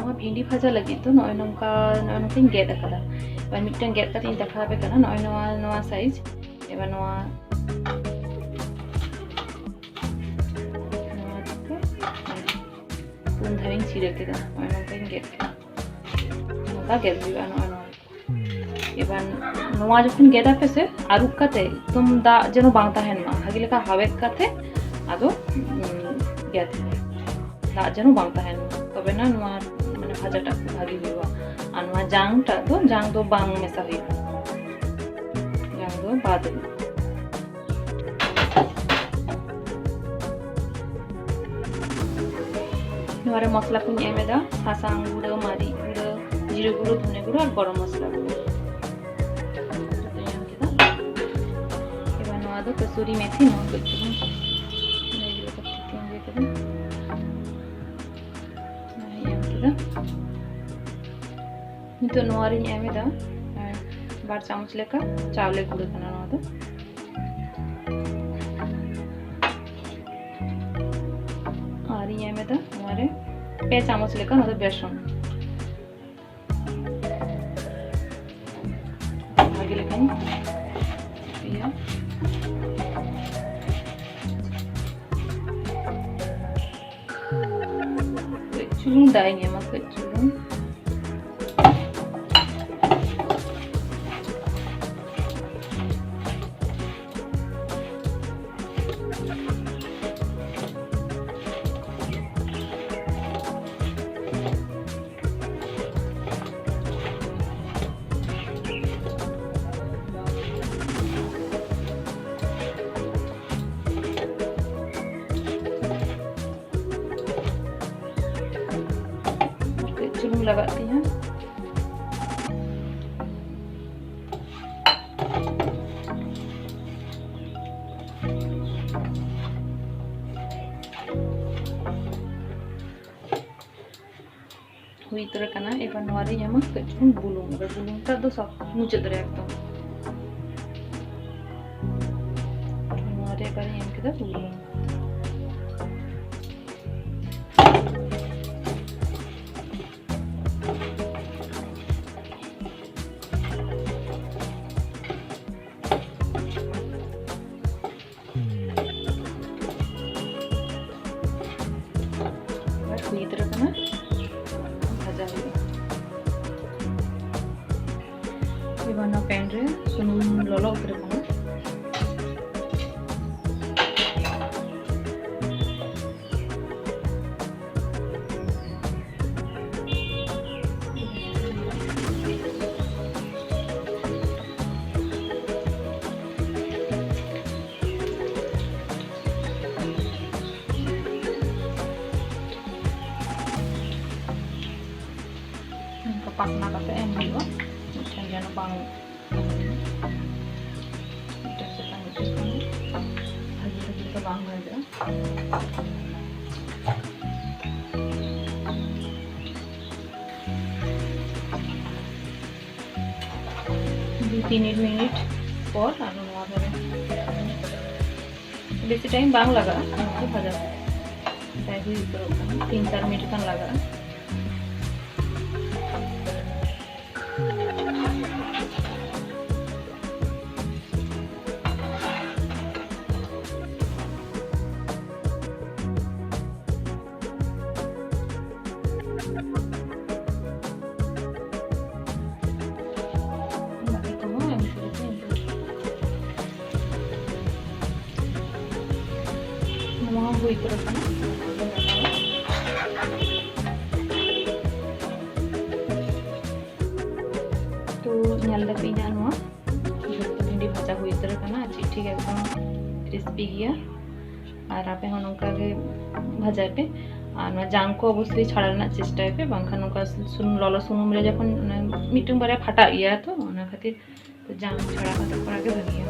नवा भिंडी भाजा लगी तो नय नोंकाኝ गेद आकादा एबार मिदटां गेद काते ᱤᱧ देखाबे काना नय नवा साइज एबार नवा पुन धारिñ छिरे केदा नय नोंकाኝ गेद केदा नोंका गेद हुᱭᱩᱜᱼᱟ नय एबार नवा जखन गेदा पे से आरुब काते एकदम दाग जेनो बांग ताहेन मा भागी लेका हावेक काते आदो गेद दाग जेनो बांग ताहेन तबे ना नवा माने भाजाटा भागी हुᱭᱩᱜᱼᱟ আর নয়া জাংটা তো জাং দো বাং মেশা हुयুগᱼᱟ জাং দো বাদ नवारे मसला को एमेदा सासांग गुड़ो मारी गुड़ो जीरे गुड़ो धने गुड़ो और गरम मसला गुड़ो एबार नवा दो कसूरी मेथी नवा कच्चुन नेगिलो कत्ती एंगे कदम नहीं एम केदा नितो नवारे एमेदा बार चामच लेका चावले गुड़ो कना नवा दो और ये में था हमारे 5 चामच लेकर मतलब बेसन आगे लेकर पिया चुलूं डालेंगे मत चुलूं चुलूं लगाती हैं हुई तरह का ना एबार नवारे यामा कचुन बुलुंग एबार बुलुंगटा दो सब मुचे दरे एकदम नवारे एबार याम केदा बुलुंग हुई तरह का ना भाजा हुआ एबार ना पैन रे सुनुम ललो उतरे कना pakna kata em juga macam jangan bang itu setan itu lagi kita bang aja 2-3 minute पर आलू नवा धरे बेसी टाइम बांग लगा भाजा ताई हुई 3-4 मिनट खान लगा हुई तरह का तो nyal पे नवा भिंडी भाजा हुई तरह का ना ठीक है एकदम क्रिस्पी गया और आपे हम नौका के भाजा पे और जांग को अवश्य छाड़ा चेष्टा पे बांखा नौका सुन ललो सुनुम रे जखन मिटुं बारे फाटा गया तो खातिर तो जांग छाड़ा खातिर भागिया